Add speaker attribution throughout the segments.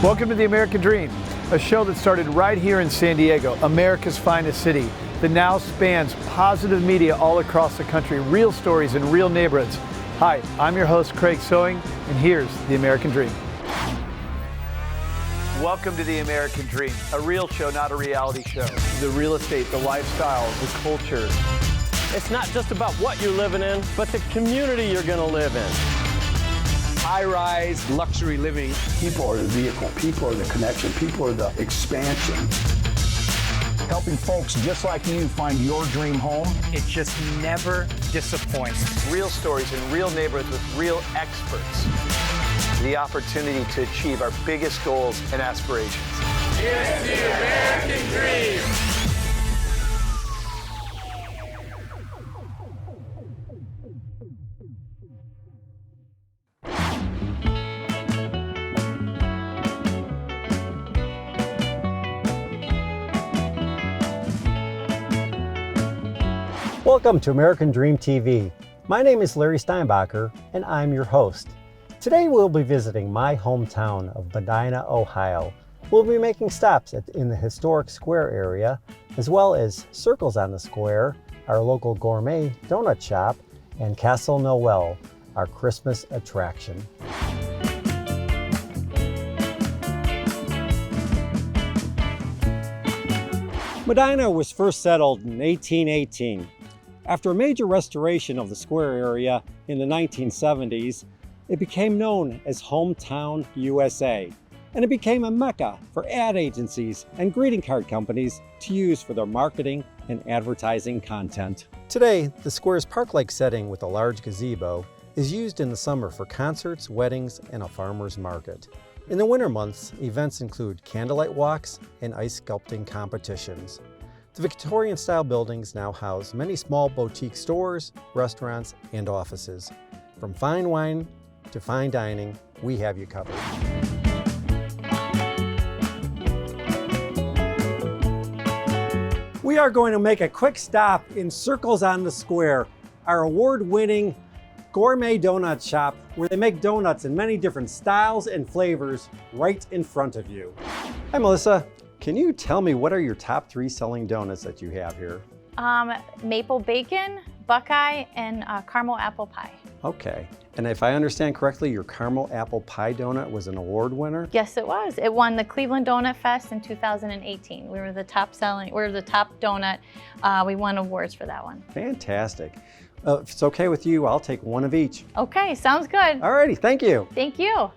Speaker 1: Welcome to The American Dream, a show that started right here in San Diego, America's finest city, that now spans positive media all across the country, real stories in real neighborhoods. Hi, I'm your host, Craig Sewing, and here's The American Dream. Welcome to The American Dream, a real show, not a reality show. The real estate, the lifestyle, the culture.
Speaker 2: It's not just about what you're living in, but the community you're going to live in.
Speaker 3: High-rise luxury living.
Speaker 4: People are the vehicle, people are the connection, people are the expansion.
Speaker 5: Helping folks just like you find your dream home.
Speaker 6: It just never disappoints.
Speaker 1: Real stories in real neighborhoods with real experts. The opportunity to achieve our biggest goals and aspirations.
Speaker 7: Here's the American Dream.
Speaker 8: Welcome to American Dream TV. My name is Larry Steinbacher, and I'm your host. Today we'll be visiting my hometown of Medina, Ohio. We'll be making stops in the historic square area, as well as circles on the square, our local gourmet donut shop, and Castle Noel, our Christmas attraction. Medina was first settled in 1818. After a major restoration of the square area in the 1970s, it became known as Hometown USA, and it became a mecca for ad agencies and greeting card companies to use for their marketing and advertising content. Today, the square's park-like setting with a large gazebo is used in the summer for concerts, weddings, and a farmer's market. In the winter months, events include candlelight walks and ice sculpting competitions. The Victorian-style buildings now house many small boutique stores, restaurants, and offices. From fine wine to fine dining, we have you covered. We are going to make a quick stop in Circles on the Square, our award-winning gourmet donut shop where they make donuts in many different styles and flavors right in front of you. Hi, Melissa. Can you tell me what are your top 3 selling donuts that you have here?
Speaker 9: Maple bacon, buckeye, and caramel apple pie.
Speaker 8: Okay. And if I understand correctly, your caramel apple pie donut was an award winner?
Speaker 9: Yes, it was. It won the Cleveland Donut Fest in 2018. We were the top donut. We won awards for that one.
Speaker 8: Fantastic. If it's okay with you, I'll take one of each.
Speaker 9: Okay, sounds good.
Speaker 8: Alrighty, thank you.
Speaker 9: Thank you.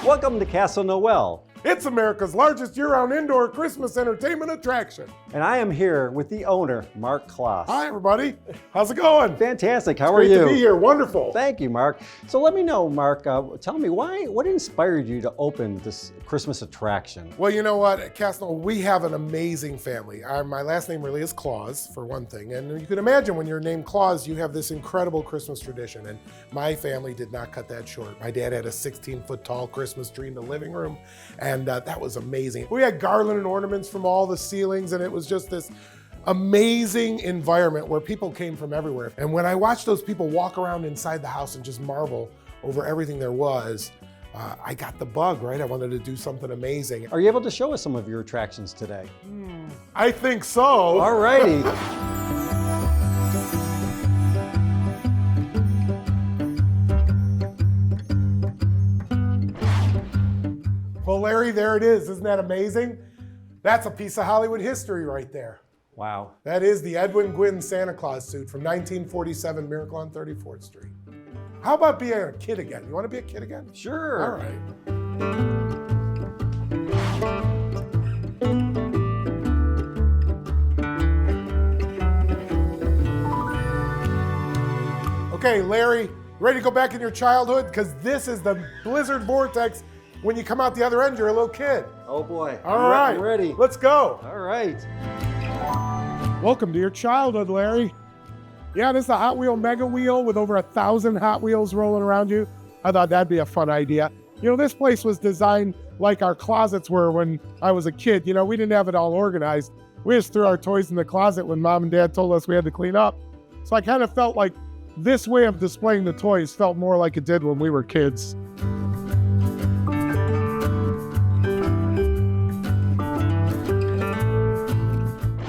Speaker 8: Welcome to Castle Noel.
Speaker 10: It's America's largest year-round indoor Christmas entertainment attraction.
Speaker 8: And I am here with the owner, Mark Kloss.
Speaker 10: Hi, everybody. How's it going?
Speaker 8: Fantastic. How are you?
Speaker 10: Great to be here. Wonderful.
Speaker 8: Thank you, Mark. So let me know, Mark, tell me what inspired you to open this Christmas attraction?
Speaker 10: Well, you know what, at Castle, we have an amazing family. My last name really is Claus, for one thing. And you can imagine when you're named Claus, you have this incredible Christmas tradition. And my family did not cut that short. My dad had a 16-foot tall Christmas tree in the living room. And that was amazing. We had garland and ornaments from all the ceilings, and it was just this amazing environment where people came from everywhere. And when I watched those people walk around inside the house and just marvel over everything there was, I got the bug, right? I wanted to do something amazing.
Speaker 8: Are you able to show us some of your attractions today?
Speaker 10: I think so.
Speaker 8: All righty.
Speaker 10: Well, Larry, there it is. Isn't that amazing? That's a piece of Hollywood history right there.
Speaker 8: Wow.
Speaker 10: That is the Edwin Gwynn Santa Claus suit from 1947 Miracle on 34th Street. How about being a kid again? You want to be a kid again?
Speaker 8: Sure.
Speaker 10: All right. Okay, Larry, ready to go back in your childhood? Because this is the blizzard vortex. When you come out the other end, you're a little kid.
Speaker 8: Oh boy.
Speaker 10: All right.
Speaker 8: I'm ready.
Speaker 10: Let's go.
Speaker 8: All right.
Speaker 10: Welcome to your childhood, Larry. Yeah, this is the Hot Wheel Mega Wheel with over 1,000 Hot Wheels rolling around you. I thought that'd be a fun idea. You know, this place was designed like our closets were when I was a kid. You know, we didn't have it all organized. We just threw our toys in the closet when mom and dad told us we had to clean up. So I kind of felt like this way of displaying the toys felt more like it did when we were kids.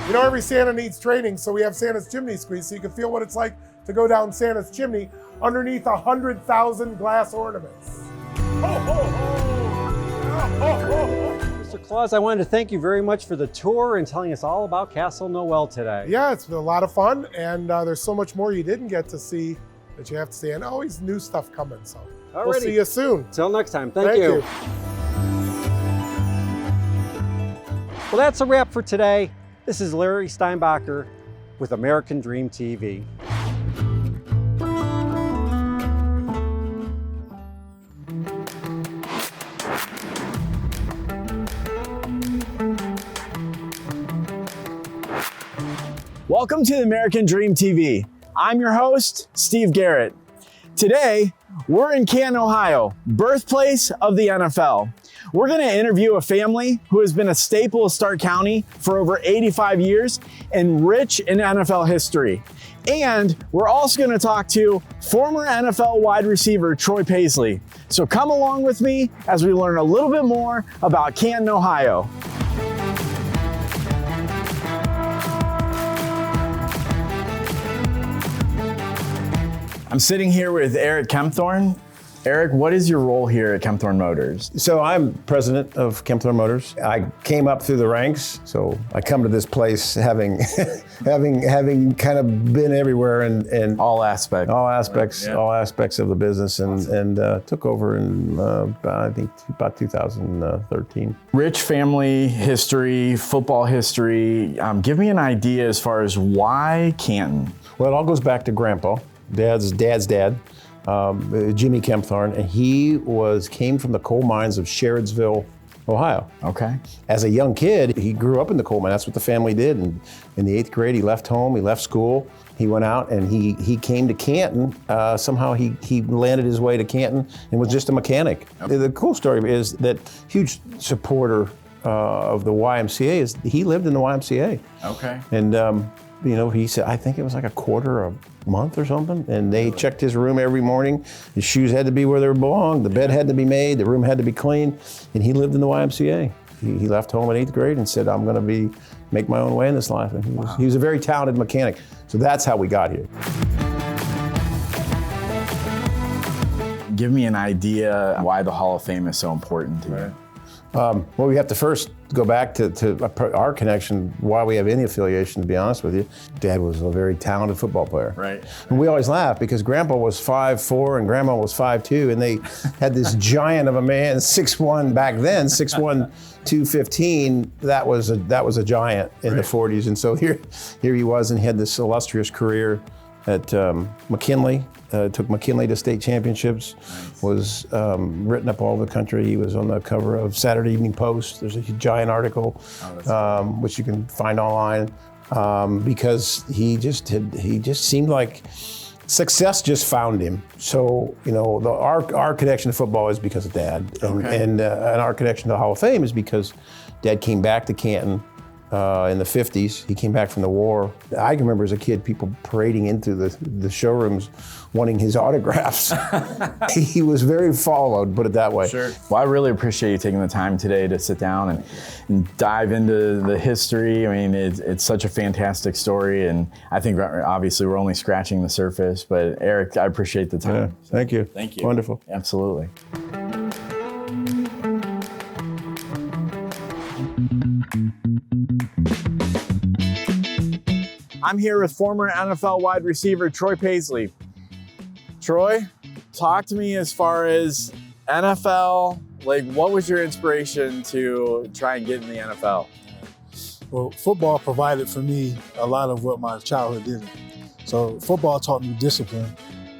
Speaker 10: You know, every Santa needs training, so we have Santa's chimney squeeze, so you can feel what it's like to go down Santa's chimney underneath 100,000 glass ornaments. Ho, ho, ho! Ho, ho, ho!
Speaker 8: Mr. Claus, I wanted to thank you very much for the tour and telling us all about Castle Noel today.
Speaker 10: Yeah, it's been a lot of fun, and there's so much more you didn't get to see that you have to see, and always new stuff coming, so we'll see you soon.
Speaker 8: Till next time, thank you. Well, that's a wrap for today. This is Larry Steinbacher with American Dream TV.
Speaker 11: Welcome to the American Dream TV. I'm your host, Steve Garrett. Today, we're in Canton, Ohio, birthplace of the NFL. We're gonna interview a family who has been a staple of Stark County for over 85 years and rich in NFL history. And we're also gonna talk to former NFL wide receiver Troy Paisley. So come along with me as we learn a little bit more about Canton, Ohio. I'm sitting here with Eric Kempthorne. Eric, what is your role here at Kempthorne Motors?
Speaker 12: So I'm president of Kempthorne Motors. I came up through the ranks, so I come to this place having having kind of been everywhere and
Speaker 11: all aspects
Speaker 12: of the business, and took over in I think about 2013.
Speaker 11: Rich family history, football history. Give me an idea as far as why Canton.
Speaker 12: Well, it all goes back to Grandpa, Dad's dad. Jimmy Kempthorne, and he came from the coal mines of Sherrodsville, Ohio.
Speaker 11: Okay.
Speaker 12: As a young kid, he grew up in the coal mine. That's what the family did. And in the 8th grade, he left home, he left school, he went out and he came to Canton. Somehow he landed his way to Canton and was just a mechanic. Okay. The cool story is that huge supporter of the YMCA is he lived in the YMCA.
Speaker 11: Okay.
Speaker 12: And you know, he said, I think it was like a quarter a month or something, and they checked his room every morning. His shoes had to be where they belonged, the bed had to be made, the room had to be cleaned, and he lived in the YMCA. He left home in 8th grade and said, I'm gonna make my own way in this life. And he was a very talented mechanic. So that's how we got here.
Speaker 11: Give me an idea why the Hall of Fame is so important to you.
Speaker 12: Well, we have to first go back to our connection, why we have any affiliation, to be honest with you. Dad was a very talented football player.
Speaker 11: Right.
Speaker 12: And we always laugh because Grandpa was 5'4" and Grandma was 5'2", and they had this giant of a man, 6'1" back then, 6'1", 215. That was a giant in the 40s. And so here he was, and he had this illustrious career at McKinley. Took McKinley to state championships, was written up all over the country. He was on the cover of Saturday Evening Post. There's a giant article, which you can find online, because he just seemed like success just found him. So, you know, our connection to football is because of Dad, and our connection to the Hall of Fame is because Dad came back to Canton in the 50s. He came back from the war. I can remember as a kid people parading into the showrooms wanting his autographs. He was very followed, put it that way.
Speaker 11: Sure. Well, I really appreciate you taking the time today to sit down and dive into the history. I mean, it's such a fantastic story, and I think obviously we're only scratching the surface, but Eric, I appreciate the time.
Speaker 12: Yeah, thank you.
Speaker 11: Thank you.
Speaker 12: Wonderful.
Speaker 11: Absolutely. I'm here with former NFL wide receiver Troy Paisley. Troy, talk to me as far as NFL, like what was your inspiration to try and get in the NFL?
Speaker 13: Well, football provided for me a lot of what my childhood didn't. So football taught me discipline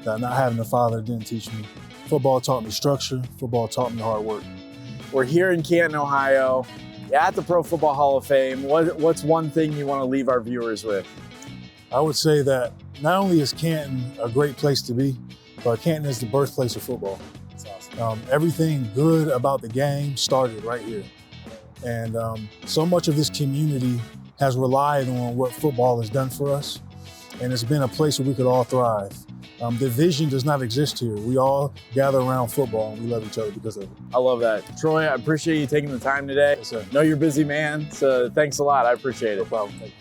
Speaker 13: that not having a father didn't teach me. Football taught me structure. Football taught me hard work.
Speaker 11: We're here in Canton, Ohio, at the Pro Football Hall of Fame. What's one thing you want to leave our viewers with?
Speaker 13: I would say that not only is Canton a great place to be, but Canton is the birthplace of football.
Speaker 11: That's awesome.
Speaker 13: Everything good about the game started right here. And so much of this community has relied on what football has done for us. And it's been a place where we could all thrive. Division does not exist here. We all gather around football and we love each other because of it.
Speaker 11: I love that. Troy, I appreciate you taking the time today.
Speaker 13: Yes, sir.
Speaker 11: Know you're a busy man, so thanks a lot. I appreciate it.
Speaker 13: No problem. Thank you.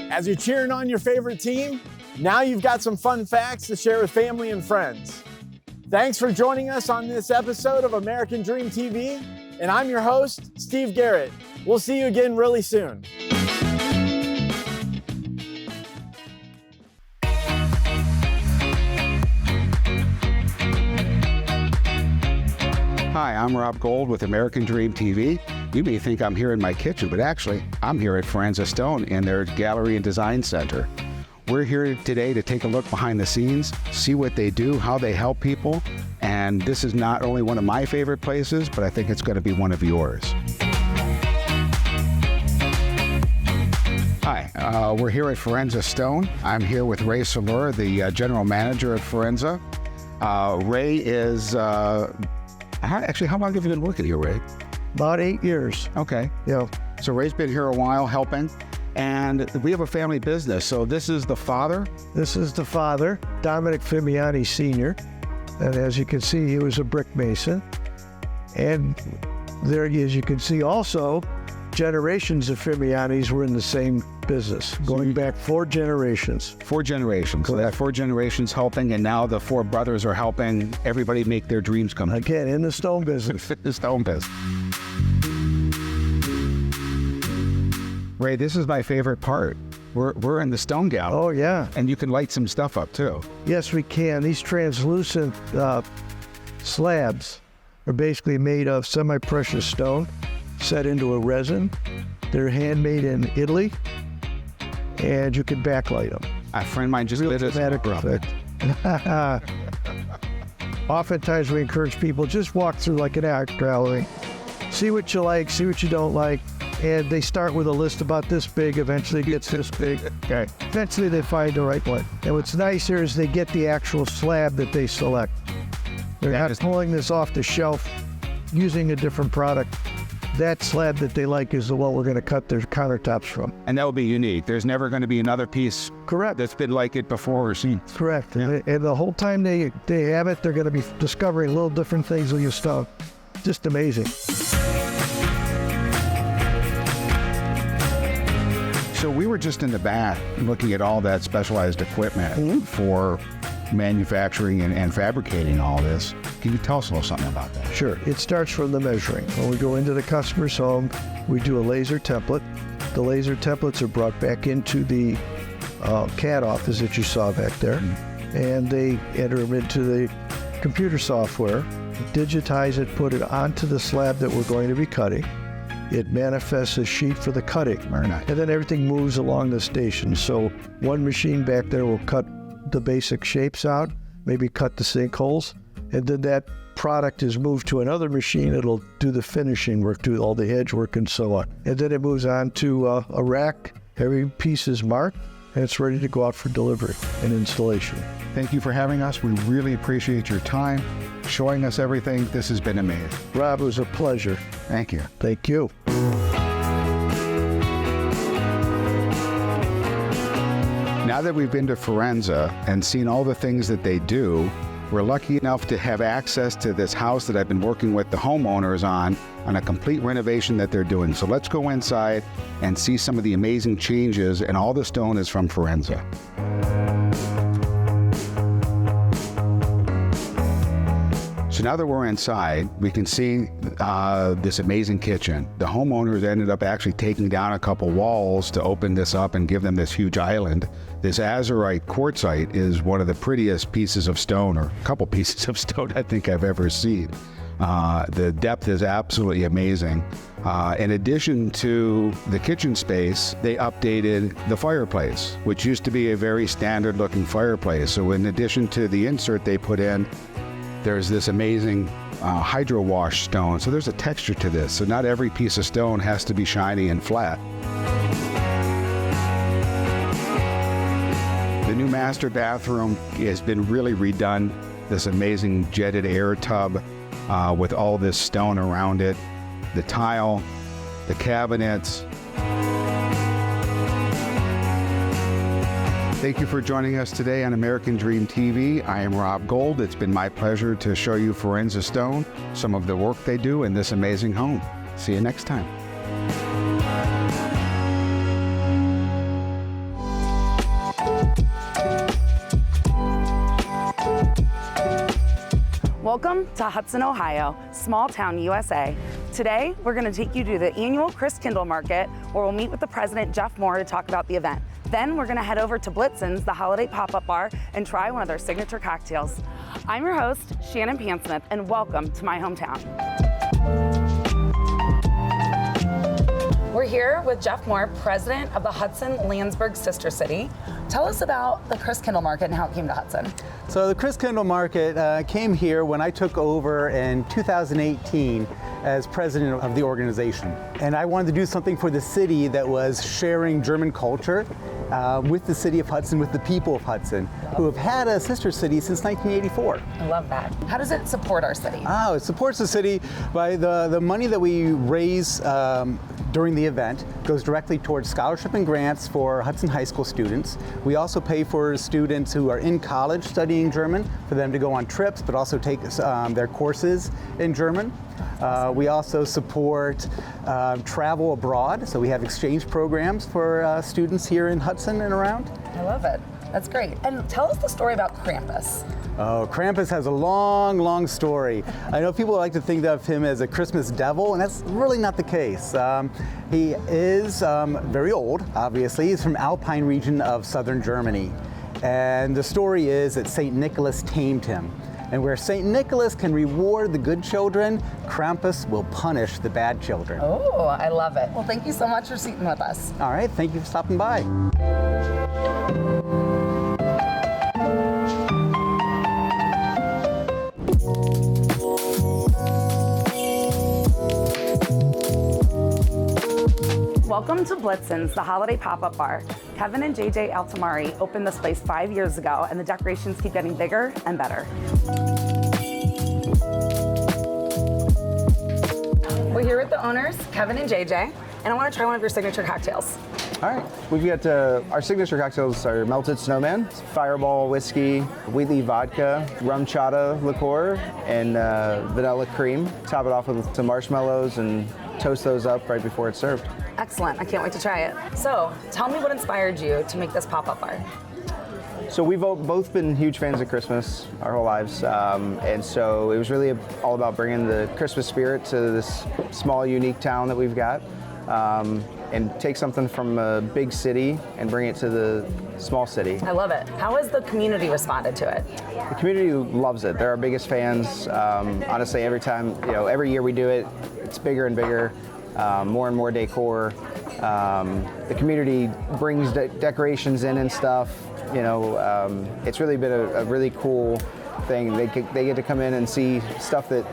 Speaker 11: As you're cheering on your favorite team, now you've got some fun facts to share with family and friends. Thanks for joining us on this episode of American Dream TV, and I'm your host, Steve Garrett. We'll see you again really soon.
Speaker 14: Hi, I'm Rob Gold with American Dream TV. You may think I'm here in my kitchen, but actually, I'm here at Forenza Stone in their Gallery and Design Center. We're here today to take a look behind the scenes, see what they do, how they help people, and this is not only one of my favorite places, but I think it's going to be one of yours. Hi, we're here at Forenza Stone. I'm here with Ray Salur, the general manager at Forenza. Ray is, how long have you been working here, Ray?
Speaker 15: About 8 years.
Speaker 14: Okay.
Speaker 15: Yeah.
Speaker 14: So Ray's been here a while helping, and we have a family business. So this is the father?
Speaker 15: This is the father, Dominic Fimiani Sr. And as you can see, he was a brick mason. And there, as you can see also, generations of Fimianis were in the same business, going back 4 generations.
Speaker 14: 4 generations. So that 4 generations helping, and now the 4 brothers are helping everybody make their dreams come true.
Speaker 15: Again, in the stone business.
Speaker 14: The stone business. Ray, this is my favorite part. We're in the stone gallery.
Speaker 15: Oh, yeah.
Speaker 14: And you can light some stuff up, too.
Speaker 15: Yes, we can. These translucent slabs are basically made of semi-precious stone set into a resin. They're handmade in Italy, and you can backlight them.
Speaker 14: A friend of mine just lit us
Speaker 15: up. Oftentimes we encourage people, just walk through like an art gallery, see what you like, see what you don't like, and they start with a list about this big, eventually it gets this big.
Speaker 14: Okay.
Speaker 15: Eventually they find the right one. And what's nice here is they get the actual slab that they select. They're not pulling this off the shelf using a different product. That slab that they like is the one we're going to cut their countertops from.
Speaker 14: And that will be unique. There's never going to be another piece
Speaker 15: correct
Speaker 14: that's been like it before or seen.
Speaker 15: Correct.
Speaker 14: Yeah.
Speaker 15: And the whole time they have it, they're going to be discovering little different things with your stone. Just amazing.
Speaker 14: So we were just in the back looking at all that specialized equipment for manufacturing and fabricating all this. Can you tell us a little something about that?
Speaker 15: Sure. It starts from the measuring. When we go into the customer's home, we do a laser template. The laser templates are brought back into the CAD office that you saw back there, and they enter them into the computer software, digitize it, put it onto the slab that we're going to be cutting. It manifests a sheet for the cutting.
Speaker 14: Very nice.
Speaker 15: And then everything moves along the station. So one machine back there will cut the basic shapes out, maybe cut the sinkholes, and then that product is moved to another machine. It'll do the finishing work, do all the edge work and so on. And then it moves on to a rack. Every piece is marked, and it's ready to go out for delivery and installation.
Speaker 14: Thank you for having us. We really appreciate your time, showing us everything. This has been amazing.
Speaker 15: Rob, it was a pleasure.
Speaker 14: Thank you.
Speaker 15: Thank you.
Speaker 14: Now that we've been to Forenza and seen all the things that they do, we're lucky enough to have access to this house that I've been working with the homeowners on a complete renovation that they're doing. So let's go inside and see some of the amazing changes, and all the stone is from Forenza. So now that we're inside, we can see this amazing kitchen. The homeowners ended up actually taking down a couple walls to open this up and give them this huge island. This azurite quartzite is one of the prettiest pieces of stone, or a couple pieces of stone I think I've ever seen. The depth is absolutely amazing. In addition to the kitchen space, they updated the fireplace, which used to be a very standard looking fireplace. So in addition to the insert they put in, there's this amazing hydro wash stone. So there's a texture to this. So not every piece of stone has to be shiny and flat. The new master bathroom has been really redone. This amazing jetted air tub with all this stone around it, the tile, the cabinets. Thank you for joining us today on American Dream TV. I am Rob Gold. It's been my pleasure to show you Forenza Stone, some of the work they do in this amazing home. See you next time.
Speaker 16: Welcome to Hudson, Ohio, small town USA. Today, we're going to take you to the annual Chris Kindle Market, where we'll meet with the president, Jeff Moore, to talk about the event. Then we're going to head over to Blitzen's, the holiday pop-up bar, and try one of their signature cocktails. I'm your host, Shannon Pansmith, and welcome to my hometown. We're here with Jeff Moore, president of the Hudson-Landsberg Sister City. Tell us about the Chris Kindle Market and how it came to Hudson.
Speaker 17: So the Chris Kindle Market came here when I took over in 2018 as president of the organization. And I wanted to do something for the city that was sharing German culture with the city of Hudson, with the people of Hudson, who have had a sister city since 1984.
Speaker 16: I love that. How does it support our city?
Speaker 17: Oh, it supports the city by the money that we raise during the event goes directly towards scholarship and grants for Hudson High School students. We also pay for students who are in college studying German for them to go on trips, but also take their courses in German. We also support travel abroad, so we have exchange programs for students here in Hudson and around.
Speaker 16: I love it. That's great. And tell us the story about Krampus.
Speaker 17: Oh, Krampus has a long, long story. I know people like to think of him as a Christmas devil, and that's really not the case. He is very old, obviously. He's from Alpine region of southern Germany. And the story is that St. Nicholas tamed him. And where St. Nicholas can reward the good children, Krampus will punish the bad children.
Speaker 16: Oh, I love it. Well, thank you so much for sitting with us.
Speaker 17: All right, thank you for stopping by.
Speaker 16: Welcome to Blitzen's, the holiday pop-up bar. Kevin and JJ Altamari opened this place 5 years ago, and the decorations keep getting bigger and better. We're here with the owners, Kevin and JJ, and I want to try one of your signature cocktails.
Speaker 18: All right, we've got our signature cocktails are Melted Snowman, Fireball Whiskey, Wheatley Vodka, Rum Chata Liqueur, and Vanilla Cream. Top it off with some marshmallows and toast those up right before it's served.
Speaker 16: Excellent, I can't wait to try it. So, tell me what inspired you to make this pop-up bar.
Speaker 18: So we've both been huge fans of Christmas our whole lives, and so it was really all about bringing the Christmas spirit to this small, unique town that we've got, and take something from a big city and bring it to the small city.
Speaker 16: I love it. How has the community responded to it?
Speaker 18: The community loves it. They're our biggest fans. Honestly, every time, every year we do it, it's bigger and bigger, more and more decor. The community brings decorations in and stuff. It's really been a really cool thing. They get to come in and see stuff that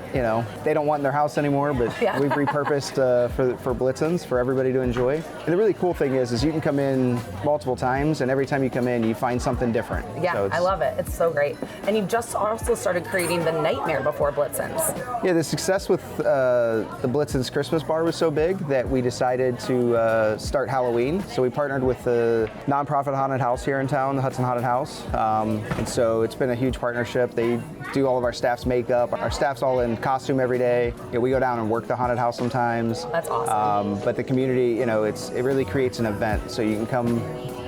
Speaker 18: they don't want in their house anymore, but we've repurposed for Blitzen's for everybody to enjoy. And the really cool thing is you can come in multiple times, and every time you come in, you find something different.
Speaker 16: Yeah,
Speaker 18: so
Speaker 16: I love it. It's so great. And you've just also started creating the Nightmare Before Blitzen's.
Speaker 18: Yeah, the success with the Blitzen's Christmas bar was so big that we decided to start Halloween. So we partnered with the nonprofit haunted house here in town, the Hudson Haunted House, and so it's been a huge partnership. They do all of our staff's makeup. Our staff's all in costume every day. We go down and work the haunted house sometimes.
Speaker 16: That's awesome.
Speaker 18: But the community, it really creates an event. So you can come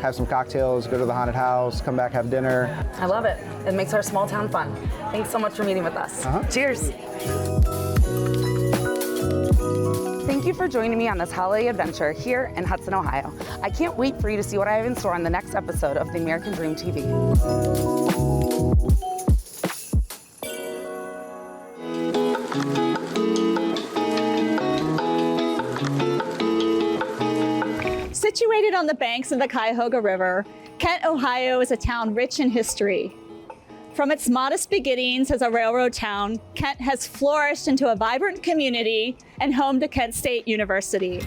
Speaker 18: have some cocktails, go to the haunted house, come back, have dinner.
Speaker 16: I love it. It makes our small town fun. Thanks so much for meeting with us. Cheers. Thank you for joining me on this holiday adventure here in Hudson, Ohio. I can't wait for you to see what I have in store on the next episode of the American Dream TV.
Speaker 19: Situated on the banks of the Cuyahoga River, Kent, Ohio is a town rich in history. From its modest beginnings as a railroad town, Kent has flourished into a vibrant community and home to Kent State University.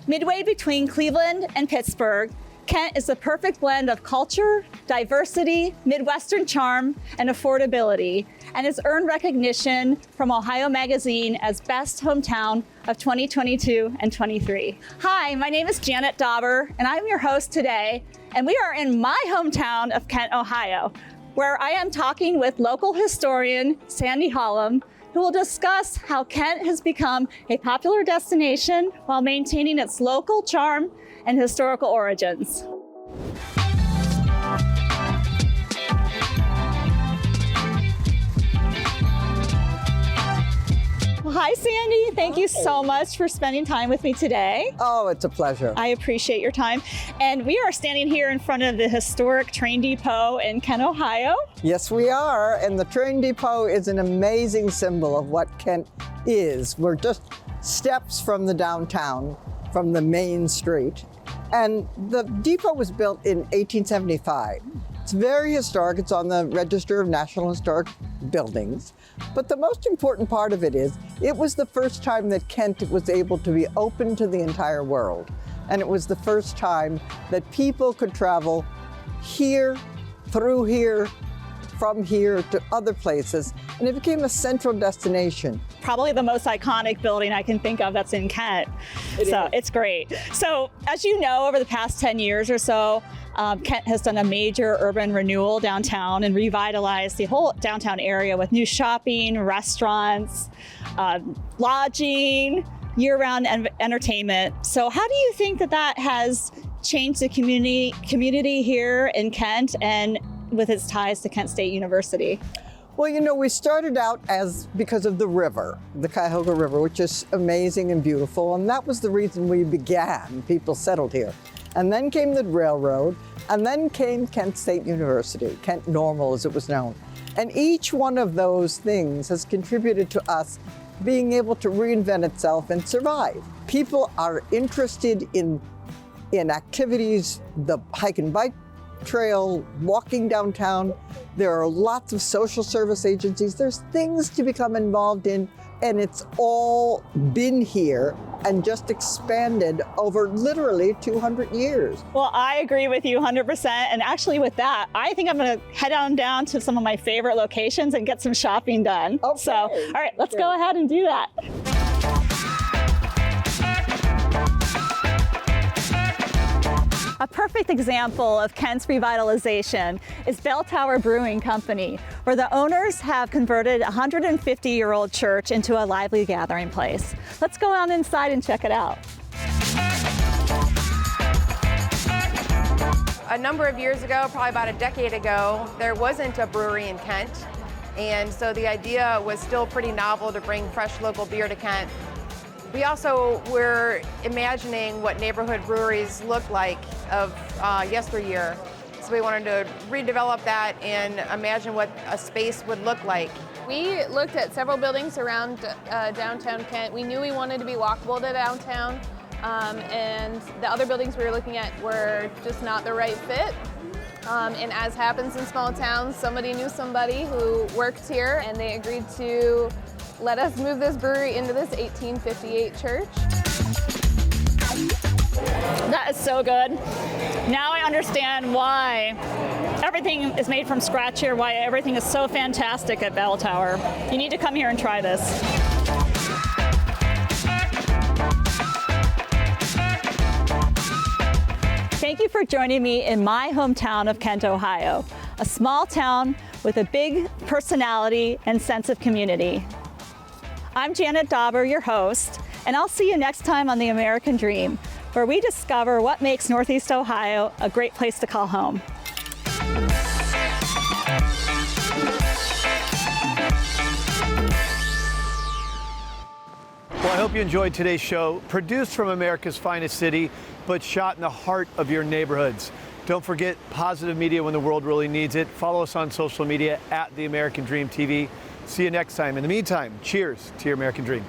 Speaker 19: Midway between Cleveland and Pittsburgh, Kent is the perfect blend of culture, diversity, Midwestern charm, and affordability, and has earned recognition from Ohio Magazine as Best Hometown of 2022 and 23. Hi, my name is Janet Dauber, and I'm your host today, and we are in my hometown of Kent, Ohio, where I am talking with local historian Sandy Hollum, who will discuss how Kent has become a popular destination while maintaining its local charm and historical origins. Well, hi, Sandy. Thank you so much for spending time with me today.
Speaker 20: Oh, it's a pleasure.
Speaker 19: I appreciate your time. And we are standing here in front of the historic train depot in Kent, Ohio.
Speaker 20: Yes, we are. And the train depot is an amazing symbol of what Kent is. We're just steps from the downtown, from the main street. And the depot was built in 1875. It's very historic. It's on the Register of National Historic Buildings. But the most important part of it is, it was the first time that Kent was able to be open to the entire world. And it was the first time that people could travel here, through here, from here to other places, and it became a central destination.
Speaker 19: Probably the most iconic building I can think of that's in Kent. It's great. So as you know, over the past 10 years or so, Kent has done a major urban renewal downtown and revitalized the whole downtown area with new shopping, restaurants, lodging, year-round entertainment. So how do you think that has changed the community here in Kent and with its ties to Kent State University?
Speaker 20: Well, you know, we started out because of the river, the Cuyahoga River, which is amazing and beautiful, and that was the reason we began. People settled here. And then came the railroad, and then came Kent State University, Kent Normal as it was known. And each one of those things has contributed to us being able to reinvent itself and survive. People are interested in activities, the hike and bike trail, walking downtown. There are lots of social service agencies. There's things to become involved in, and it's all been here and just expanded over literally 200 years.
Speaker 19: Well, I agree with you 100%. And actually with that, I think I'm gonna head on down to some of my favorite locations and get some shopping done.
Speaker 20: Okay.
Speaker 19: So, all right, let's go ahead and do that. A perfect example of Kent's revitalization is Bell Tower Brewing Company, where the owners have converted a 150-year-old church into a lively gathering place. Let's go on inside and check it out.
Speaker 21: A number of years ago, probably about a decade ago, there wasn't a brewery in Kent. And so the idea was still pretty novel to bring fresh local beer to Kent. We also were imagining what neighborhood breweries looked like of yesteryear. So we wanted to redevelop that and imagine what a space would look like.
Speaker 22: We looked at several buildings around downtown Kent. We knew we wanted to be walkable to downtown, and the other buildings we were looking at were just not the right fit. And as happens in small towns, somebody knew somebody who worked here, and they agreed to let us move this brewery into this 1858 church.
Speaker 19: That is so good. Now I understand why everything is made from scratch here, why everything is so fantastic at Bell Tower. You need to come here and try this. Thank you for joining me in my hometown of Kent, Ohio, a small town with a big personality and sense of community. I'm Janet Dauber, your host, and I'll see you next time on The American Dream, where we discover what makes Northeast Ohio a great place to call home.
Speaker 1: Well, I hope you enjoyed today's show, produced from America's finest city, but shot in the heart of your neighborhoods. Don't forget positive media when the world really needs it. Follow us on social media at The American Dream TV. See you next time. In the meantime, cheers to your American dream.